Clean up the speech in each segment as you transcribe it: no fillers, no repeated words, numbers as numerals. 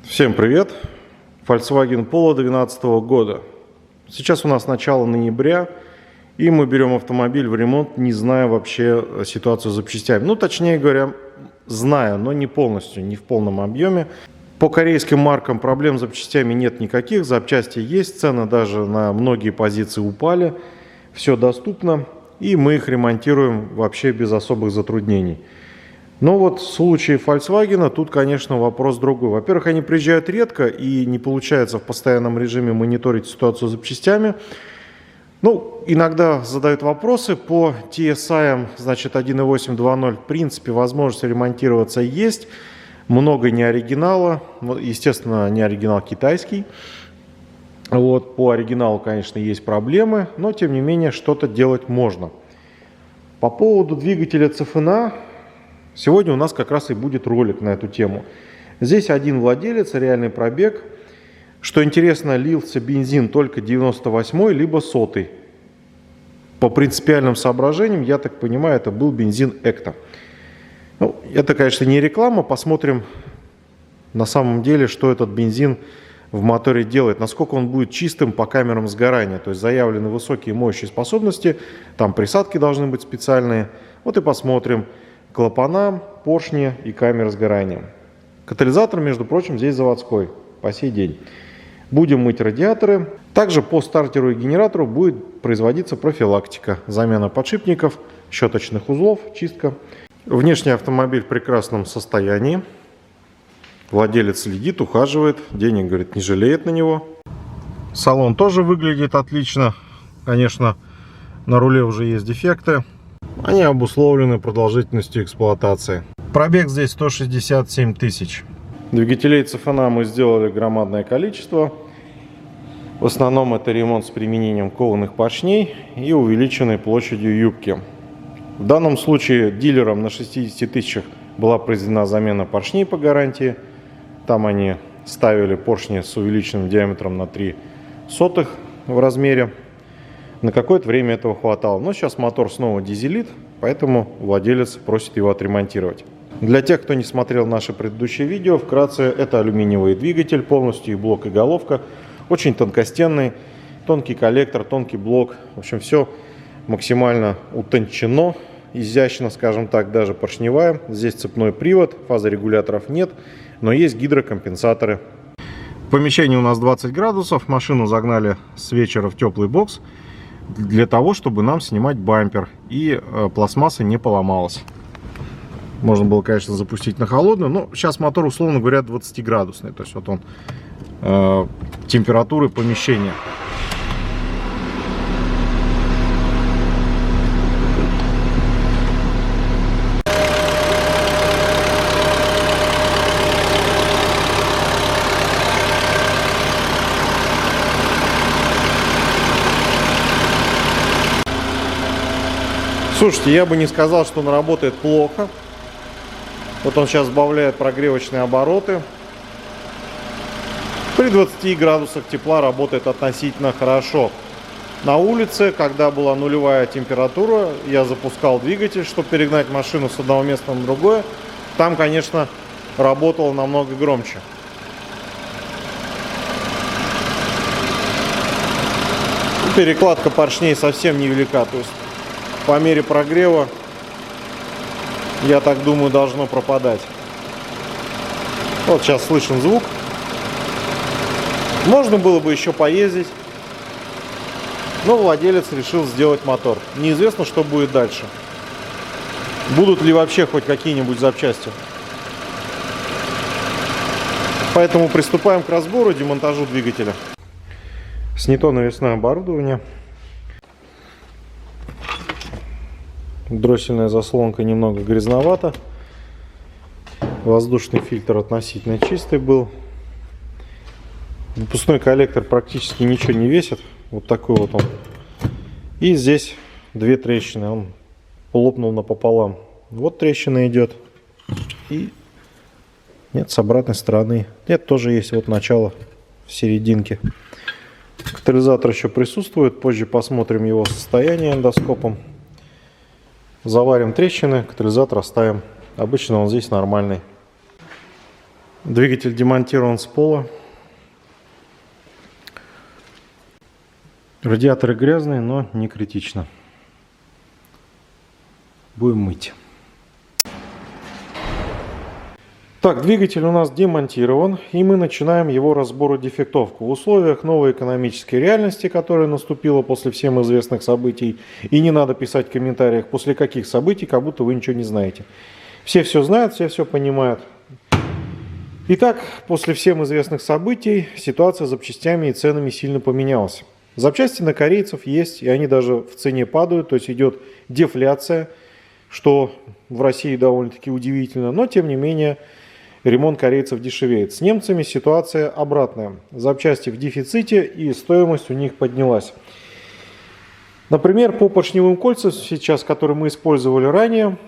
Всем привет! Volkswagen Polo 2012 года. Сейчас у нас начало ноября, и мы берем автомобиль в ремонт, не зная вообще ситуацию с запчастями. Ну, точнее говоря, зная, но не полностью, не в полном объеме. По корейским маркам проблем с запчастями нет никаких, запчасти есть, цены даже на многие позиции упали, все доступно, и мы их ремонтируем вообще без особых затруднений. Но вот в случае Volkswagen тут, конечно, вопрос другой. Во-первых, они приезжают редко и не получается в постоянном режиме мониторить ситуацию с запчастями. Ну, иногда задают вопросы по TSI, значит, 1.8, 2.0. В принципе, возможность ремонтироваться есть. Много не оригинала. Естественно, не оригинал китайский. Вот, по оригиналу, конечно, есть проблемы, но, тем не менее, что-то делать можно. По поводу двигателя CFNA. Сегодня у нас как раз и будет ролик на эту тему. Здесь один владелец, реальный пробег. Что интересно, лился бензин только 98-й, либо 100-й. По принципиальным соображениям, я так понимаю, это был бензин Экто. Ну, это, конечно, не реклама. Посмотрим на самом деле, что этот бензин в моторе делает. Насколько он будет чистым по камерам сгорания. То есть заявлены высокие моющие способности. Там присадки должны быть специальные. Вот и посмотрим. Клапана, поршни и камеры сгорания. Катализатор, между прочим, здесь заводской по сей день. Будем мыть радиаторы. Также по стартеру и генератору будет производиться профилактика. Замена подшипников, щеточных узлов, чистка. Внешний автомобиль в прекрасном состоянии. Владелец следит, ухаживает. Денег, говорит, не жалеет на него. Салон тоже выглядит отлично. Конечно, на руле уже есть дефекты. Они обусловлены продолжительностью эксплуатации. Пробег здесь 167 тысяч. Двигателей CFNA мы сделали громадное количество. В основном это ремонт с применением кованых поршней и увеличенной площадью юбки. В данном случае дилером на 60 тысячах была произведена замена поршней по гарантии. Там они ставили поршни с увеличенным диаметром на 0,03 в размере. На какое-то время этого хватало. Но сейчас мотор снова дизелит, поэтому владелец просит его отремонтировать. Для тех, кто не смотрел наши предыдущие видео, вкратце, это алюминиевый двигатель, полностью и блок, и головка. Очень тонкостенный, тонкий коллектор, тонкий блок. В общем, все максимально утончено, изящно, скажем так, даже поршневая. Здесь цепной привод, фазорегуляторов нет, но есть гидрокомпенсаторы. В помещении у нас 20 градусов, машину загнали с вечера в теплый бокс, для того, чтобы нам снимать бампер и пластмасса не поломалась. Можно было, конечно, запустить на холодную, но сейчас мотор, условно говоря, 20-градусный. То есть вот он температуры помещения. Слушайте, я бы не сказал, что он работает плохо. Вот он сейчас сбавляет прогревочные обороты. При 20 градусах тепла работает относительно хорошо. На улице, когда была нулевая температура, я запускал двигатель, чтобы перегнать машину с одного места на другое. Там, конечно, работало намного громче. Перекладка поршней совсем невелика. То есть по мере прогрева, я так думаю, должно пропадать. Вот сейчас слышен звук. Можно было бы еще поездить, но владелец решил сделать мотор. Неизвестно, что будет дальше. Будут ли вообще хоть какие-нибудь запчасти. Поэтому приступаем к разбору и демонтажу двигателя. Снято навесное оборудование. Дроссельная заслонка немного грязновата. Воздушный фильтр относительно чистый был. Выпускной коллектор практически ничего не весит. Вот такой вот он. И здесь две трещины. Он лопнул напополам. Вот трещина идет. И нет, с обратной стороны. Нет, тоже есть вот начало в серединке. Катализатор еще присутствует. Позже посмотрим его состояние эндоскопом. Заварим трещины, катализатор оставим. Обычно он здесь нормальный. Двигатель демонтирован с пола. Радиаторы грязные, но не критично. Будем мыть. Так, двигатель у нас демонтирован, и мы начинаем его разбор и дефектовку. В условиях новой экономической реальности, которая наступила после всем известных событий, и не надо писать в комментариях, после каких событий, как будто вы ничего не знаете. Все знают, все понимают. Итак, после всем известных событий ситуация с запчастями и ценами сильно поменялась. Запчасти на корейцев есть, и они даже в цене падают, то есть идет дефляция, что в России довольно-таки удивительно, но тем не менее ремонт корейцев дешевеет. С немцами ситуация обратная. Запчасти в дефиците, и стоимость у них поднялась. Например, по поршневым кольцам сейчас, которые мы использовали ранее,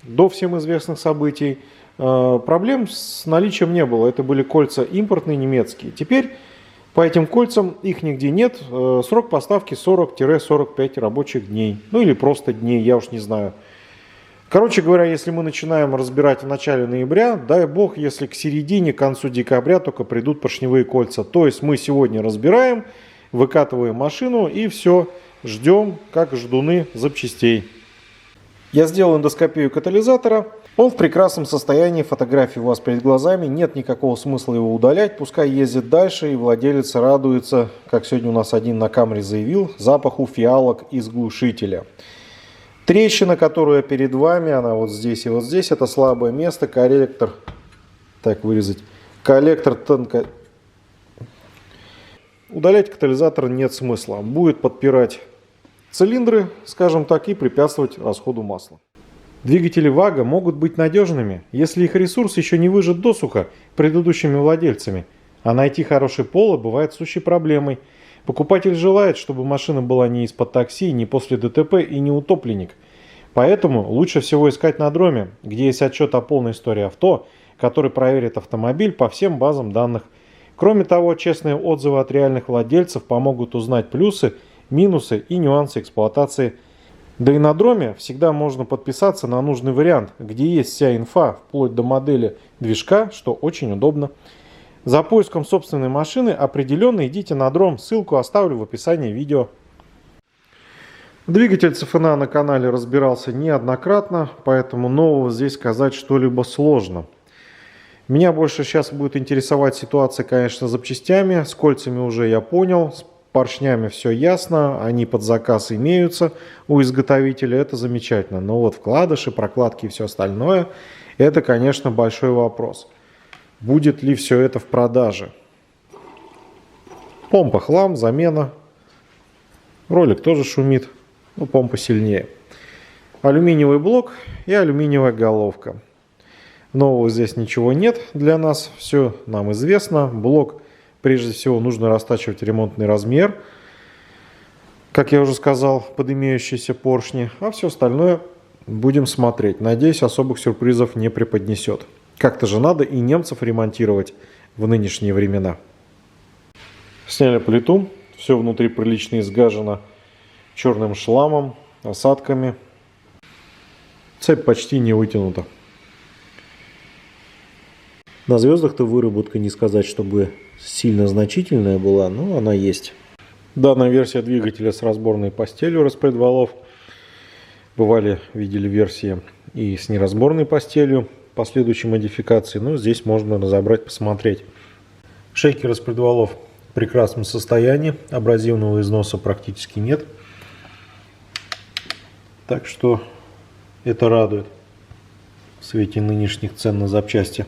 до всем известных событий, проблем с наличием не было. Это были кольца импортные немецкие. Теперь по этим кольцам их нигде нет. Срок поставки 40-45 рабочих дней. Ну или просто дней, я уж не знаю. Короче говоря, если мы начинаем разбирать в начале ноября, дай бог, если к середине, к концу декабря только придут поршневые кольца. То есть мы сегодня разбираем, выкатываем машину и все, ждем, как ждуны запчастей. Я сделал эндоскопию катализатора. Он в прекрасном состоянии, фотографии у вас перед глазами, нет никакого смысла его удалять, пускай ездит дальше, и владелец радуется, как сегодня у нас один на камере заявил, запаху фиалок из глушителя. Трещина, которая перед вами, она вот здесь и вот здесь, это слабое место, коллектор, так вырезать, коллектор тонко. Удалять катализатор нет смысла, будет подпирать цилиндры, скажем так, и препятствовать расходу масла. Двигатели ВАГа могут быть надежными, если их ресурс еще не выжат досуха предыдущими владельцами, а найти хороший поло бывает сущей проблемой. Покупатель желает, чтобы машина была не из-под такси, не после ДТП и не утопленник. Поэтому лучше всего искать на Дроме, где есть отчет о полной истории авто, который проверит автомобиль по всем базам данных. Кроме того, честные отзывы от реальных владельцев помогут узнать плюсы, минусы и нюансы эксплуатации. Да и на Дроме всегда можно подписаться на нужный вариант, где есть вся инфа, вплоть до модели движка, что очень удобно. За поиском собственной машины определенно идите на Дром, ссылку оставлю в описании видео. Двигатель ЦФНА на канале разбирался неоднократно, поэтому нового здесь сказать что-либо сложно. Меня больше сейчас будет интересовать ситуация, конечно, с запчастями, с кольцами уже я понял, с поршнями все ясно, они под заказ имеются у изготовителя, это замечательно. Но вот вкладыши, прокладки и все остальное, это, конечно, большой вопрос. Будет ли все это в продаже? Помпа хлам, замена. Ролик тоже шумит, но помпа сильнее. Алюминиевый блок и алюминиевая головка. Нового здесь ничего нет для нас, все нам известно. Блок, прежде всего, нужно растачивать ремонтный размер, как я уже сказал, под имеющиеся поршни, а все остальное будем смотреть. Надеюсь, особых сюрпризов не преподнесет. Как-то же надо и немцев ремонтировать в нынешние времена. Сняли плиту, все внутри прилично изгажено черным шламом, осадками. Цепь почти не вытянута. На звездах-то выработка не сказать, чтобы сильно значительная была, но она есть. Данная версия двигателя с разборной постелью распредвалов. Видели версии и с неразборной постелью, последующей модификации, но здесь можно разобрать, посмотреть. Шейки распредвалов в прекрасном состоянии, абразивного износа практически нет. Так что это радует в свете нынешних цен на запчасти.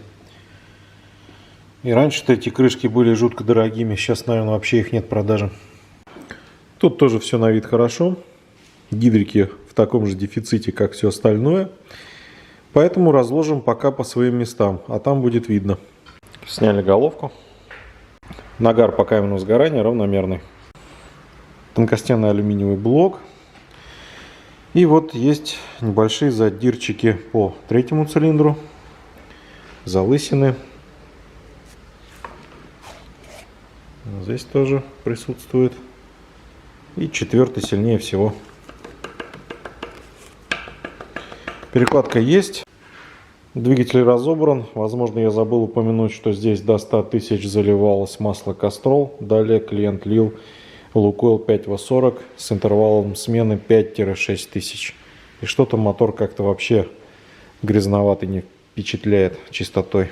И раньше-то эти крышки были жутко дорогими, сейчас, наверное, вообще их нет в продаже. Тут тоже все на вид хорошо. Гидрики в таком же дефиците, как все остальное. Поэтому разложим пока по своим местам, а там будет видно. Сняли головку. Нагар по каменному сгоранию равномерный. Тонкостенный алюминиевый блок. И вот есть небольшие задирчики по третьему цилиндру. Залысины. Здесь тоже присутствует. И четвертый сильнее всего. Перекладка есть. Двигатель разобран. Возможно, я забыл упомянуть, что здесь до 100 тысяч заливалось масло Castrol. Далее клиент лил Lukoil 5В40 с интервалом смены 5-6 тысяч. И что-то мотор как-то вообще грязноватый, не впечатляет чистотой.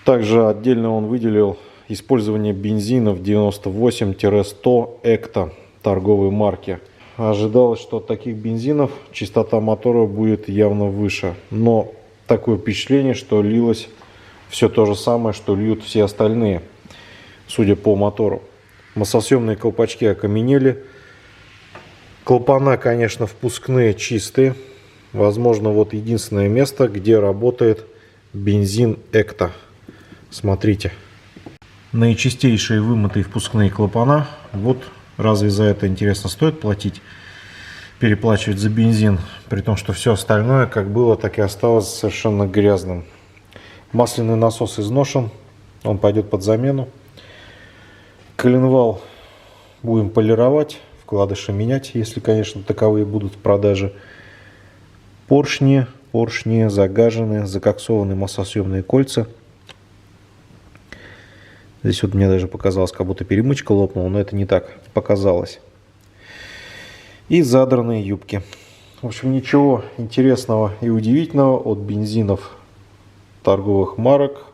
Также отдельно он выделил использование бензинов 98-100 Экта торговой марки. Ожидалось, что от таких бензинов частота мотора будет явно выше. Но такое впечатление, что лилось все то же самое, что льют все остальные, судя по мотору. Маслосъемные колпачки окаменели. Клапана, конечно, впускные чистые. Возможно, вот единственное место, где работает бензин Экта. Смотрите. Наичистейшие вымытые впускные клапана. Вот разве за это, интересно, стоит платить? Переплачивать за бензин, при том, что все остальное, как было, так и осталось совершенно грязным. Масляный насос изношен. Он пойдет под замену. Коленвал будем полировать. Вкладыши менять, если, конечно, таковые будут в продаже. Поршни загажены, закоксованы маслосъемные кольца. Здесь вот мне даже показалось, как будто перемычка лопнула, но это не так показалось. И задранные юбки. В общем, ничего интересного и удивительного от бензинов торговых марок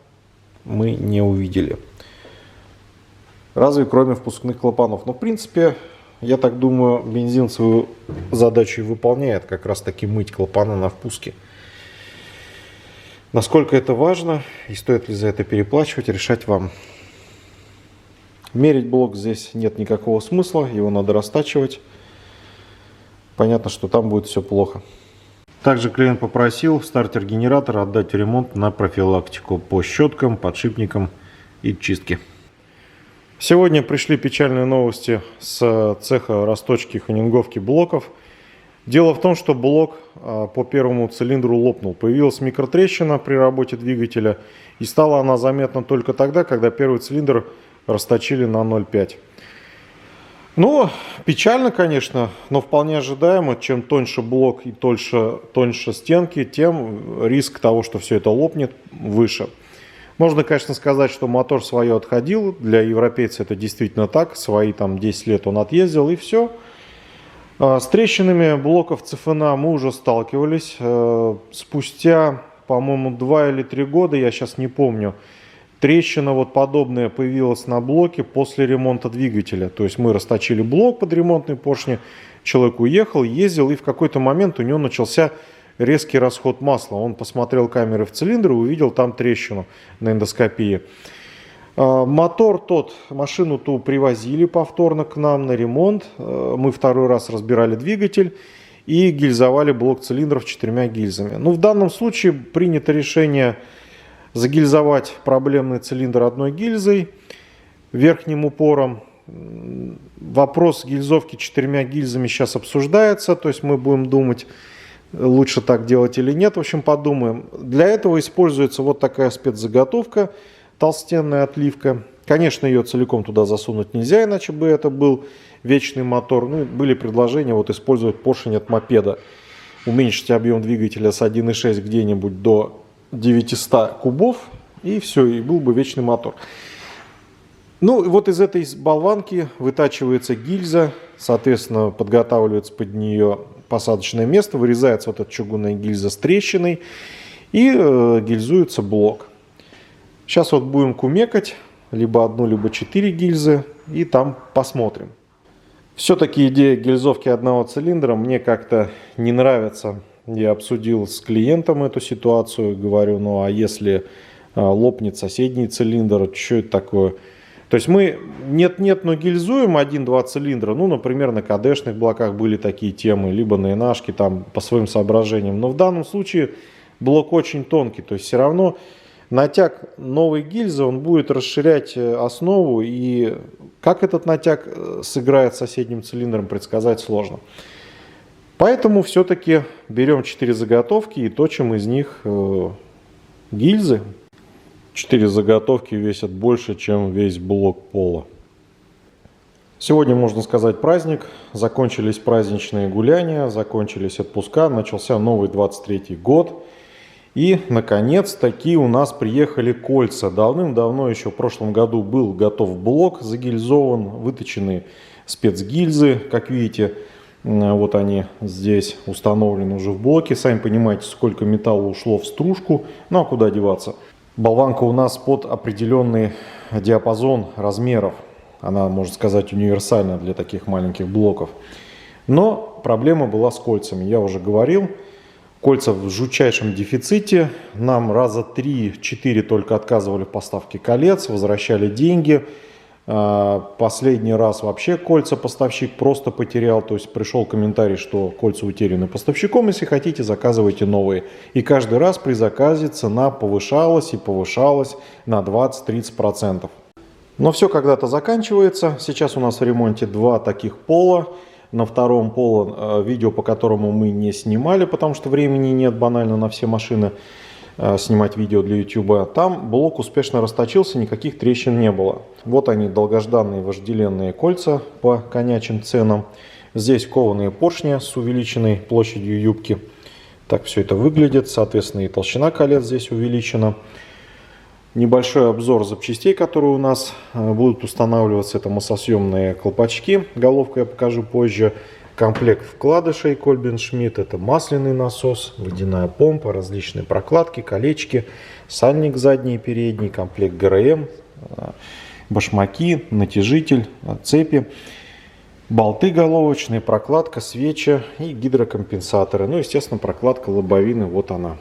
мы не увидели. Разве кроме впускных клапанов. Но в принципе, я так думаю, бензин свою задачу и выполняет, как раз таки мыть клапана на впуске. Насколько это важно и стоит ли за это переплачивать, решать вам. Мерить блок здесь нет никакого смысла, его надо растачивать. Понятно, что там будет все плохо. Также клиент попросил стартер генератора отдать в ремонт на профилактику по щеткам, подшипникам и чистке. Сегодня пришли печальные новости с цеха расточки и хонинговки блоков. Дело в том, что блок по первому цилиндру лопнул. Появилась микротрещина при работе двигателя, и стала она заметна только тогда, когда первый цилиндр расточили на 0,5. Ну, печально, конечно, но вполне ожидаемо. Чем тоньше блок и тоньше стенки, тем риск того, что все это лопнет, выше. Можно, конечно, сказать, что мотор свое отходил. Для европейца это действительно так. Свои там 10 лет он отъездил, и все. С трещинами блоков ЦФНА мы уже сталкивались. Спустя, по-моему, 2 или 3 года, я сейчас не помню, трещина вот подобная появилась на блоке после ремонта двигателя. То есть мы расточили блок под ремонтные поршни, человек уехал, ездил, и в какой-то момент у него начался резкий расход масла. Он посмотрел камеры в цилиндр и увидел там трещину на эндоскопии. Мотор машину ту привозили повторно к нам на ремонт. Мы второй раз разбирали двигатель и гильзовали блок цилиндров 4 гильзами. Ну, в данном случае принято решение загильзовать проблемный цилиндр одной гильзой, верхним упором. Вопрос гильзовки 4 гильзами сейчас обсуждается, то есть мы будем думать, лучше так делать или нет. В общем, подумаем. Для этого используется вот такая спецзаготовка, толстенная отливка. Конечно, ее целиком туда засунуть нельзя, иначе бы это был вечный мотор. Ну, были предложения вот использовать поршень от мопеда, уменьшить объем двигателя с 1,6 где-нибудь до 900 кубов, и все, и был бы вечный мотор. Ну, вот из этой болванки вытачивается гильза, соответственно, подготавливается под нее посадочное место, вырезается вот эта чугунная гильза с трещиной, и гильзуется блок. Сейчас вот будем кумекать, либо одну, либо 4 гильзы, и там посмотрим. Все-таки идея гильзовки одного цилиндра мне как-то не нравится. Я обсудил с клиентом эту ситуацию, говорю, ну а если лопнет соседний цилиндр, что это такое? То есть мы нет-нет, но гильзуем 1-2 цилиндра, ну, например, на КДшных блоках были такие темы, либо на НАшке, там, по своим соображениям. Но в данном случае блок очень тонкий, то есть все равно натяг новой гильзы, он будет расширять основу, и как этот натяг сыграет с соседним цилиндром, предсказать сложно. Поэтому все-таки берем 4 заготовки и точим из них гильзы. 4 заготовки весят больше, чем весь блок пола. Сегодня, можно сказать, праздник. Закончились праздничные гуляния, закончились отпуска, начался новый 23-й год. И, наконец-таки, у нас приехали кольца. Давным-давно, еще в прошлом году, был готов блок, загильзован, выточены спецгильзы, как видите. Вот они здесь установлены уже в блоке. Сами понимаете, сколько металла ушло в стружку. Ну а куда деваться? Болванка у нас под определенный диапазон размеров. Она, можно сказать, универсальна для таких маленьких блоков. Но проблема была с кольцами. Я уже говорил. Кольца в жутчайшем дефиците. Нам раза 3-4 только отказывали в поставке колец, возвращали деньги. Последний раз вообще кольца поставщик просто потерял. То есть пришел комментарий, что кольца утеряны поставщиком. Если хотите, заказывайте новые. И каждый раз при заказе цена повышалась и повышалась на 20-30%. Но все когда-то заканчивается. Сейчас у нас в ремонте два таких пола. На втором поло видео, по которому мы не снимали, потому что времени нет банально на все машины снимать видео для YouTube. Там блок успешно расточился, никаких трещин не было. Вот они, долгожданные вожделенные кольца по конячим ценам. Здесь кованые поршни с увеличенной площадью юбки. Так все это выглядит. Соответственно, и толщина колец здесь увеличена. Небольшой обзор запчастей, которые у нас будут устанавливаться. Это массосъемные колпачки. Головку я покажу позже. Комплект вкладышей Колбин Шмидт. Это масляный насос, водяная помпа, различные прокладки, колечки, сальник задний и передний, комплект ГРМ, башмаки, натяжитель, цепи, болты головочные, прокладка, свечи и гидрокомпенсаторы. Ну, естественно, прокладка лобовины. Вот она.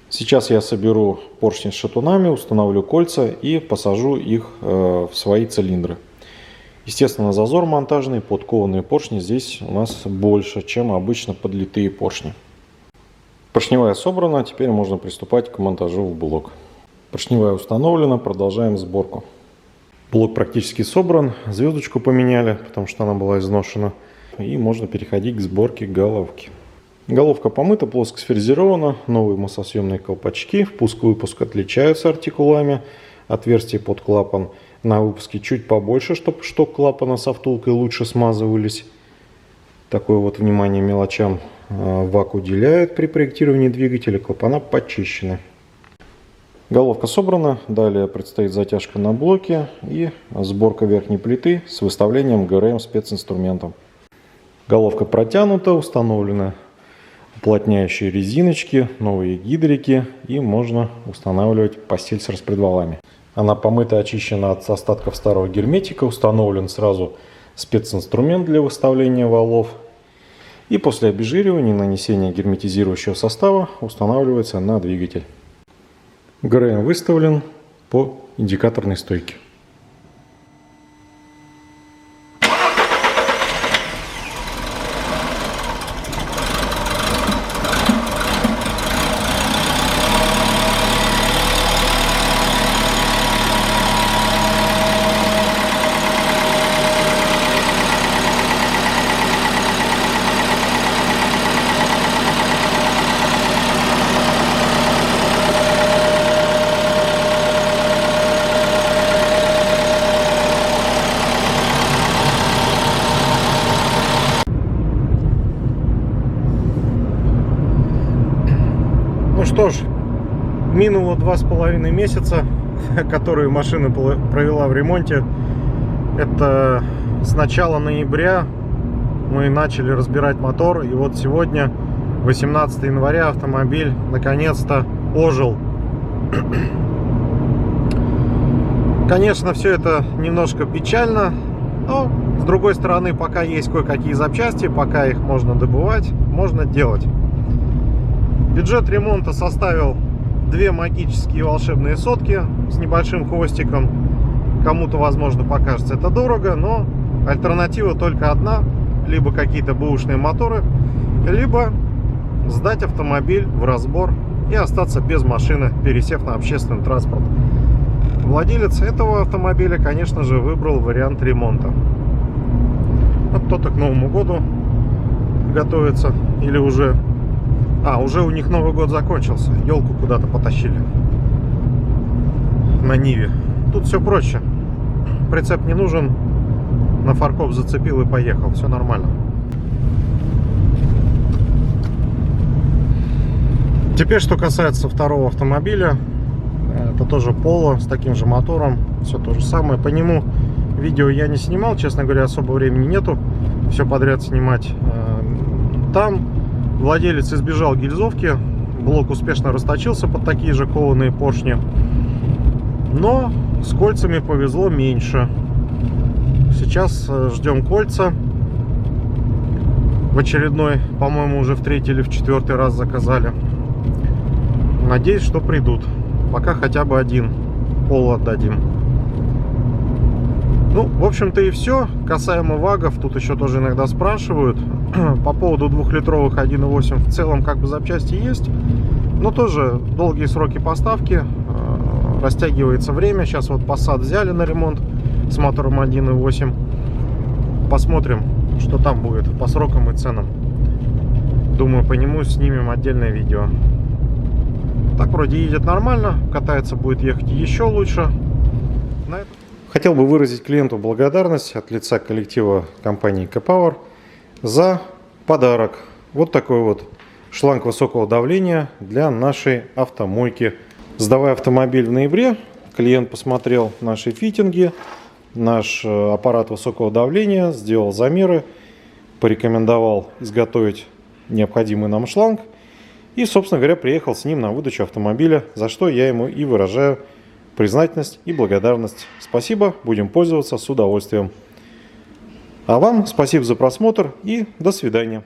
Сейчас я соберу поршни с шатунами, установлю кольца и посажу их в свои цилиндры. Естественно, зазор монтажный под кованые поршни здесь у нас больше, чем обычно подлитые поршни. Поршневая собрана, теперь можно приступать к монтажу в блок. Поршневая установлена, продолжаем сборку. Блок практически собран, звездочку поменяли, потому что она была изношена. И можно переходить к сборке головки. Головка помыта, плоско сфрезерована, новые массосъемные колпачки, впуск-выпуск отличаются артикулами, отверстия под клапан на выпуске чуть побольше, чтобы шток клапана со втулкой лучше смазывались. Такое вот внимание мелочам ВАК уделяет при проектировании двигателя, клапана почищены. Головка собрана, далее предстоит затяжка на блоке и сборка верхней плиты с выставлением ГРМ специнструментом. Головка протянута, установлены уплотняющие резиночки, новые гидрики и можно устанавливать постель с распредвалами. Она помыта, очищена от остатков старого герметика, установлен сразу специнструмент для выставления валов. И после обезжиривания и нанесения герметизирующего состава устанавливается на двигатель. ГРМ выставлен по индикаторной стойке. Что ж, минуло 2,5 месяца, которые машина провела в ремонте. Это с начала ноября мы начали разбирать мотор. И вот сегодня, 18 января, автомобиль наконец-то ожил. Конечно, все это немножко печально. Но, с другой стороны, пока есть кое-какие запчасти, пока их можно добывать, можно делать. Бюджет ремонта составил 2 магические волшебные сотки с небольшим хвостиком. Кому-то, возможно, покажется это дорого, но альтернатива только одна. Либо какие-то бэушные моторы, либо сдать автомобиль в разбор и остаться без машины, пересев на общественный транспорт. Владелец этого автомобиля, конечно же, выбрал вариант ремонта. Вот кто-то к Новому году готовится или уже... уже у них Новый год закончился. Елку куда-то потащили на Ниве. Тут все проще. Прицеп не нужен. На фаркоп зацепил и поехал. Все нормально. Теперь, что касается второго автомобиля, это тоже Polo с таким же мотором, все то же самое. По нему видео я не снимал, честно говоря, особо времени нету все подряд снимать. Там владелец избежал гильзовки, блок успешно расточился под такие же кованые поршни, но с кольцами повезло меньше. Сейчас ждем кольца. В очередной, по-моему, уже в третий или в четвертый раз заказали. Надеюсь, что придут. Пока хотя бы один Polo отдадим. Ну, в общем-то и все. Касаемо вагов, тут еще тоже иногда спрашивают. По поводу 2-литровых 1.8 в целом как бы запчасти есть. Но тоже долгие сроки поставки. Растягивается время. Сейчас вот Passat взяли на ремонт с мотором 1.8. Посмотрим, что там будет по срокам и ценам. Думаю, по нему снимем отдельное видео. Так вроде едет нормально, катается, будет ехать еще лучше. Хотел бы выразить клиенту благодарность от лица коллектива компании K-Power за подарок. Вот такой вот шланг высокого давления для нашей автомойки. Сдавая автомобиль в ноябре, клиент посмотрел наши фитинги, наш аппарат высокого давления, сделал замеры, порекомендовал изготовить необходимый нам шланг и, собственно говоря, приехал с ним на выдачу автомобиля, за что я ему и выражаю признательность и благодарность. Спасибо, будем пользоваться с удовольствием. А вам спасибо за просмотр и до свидания.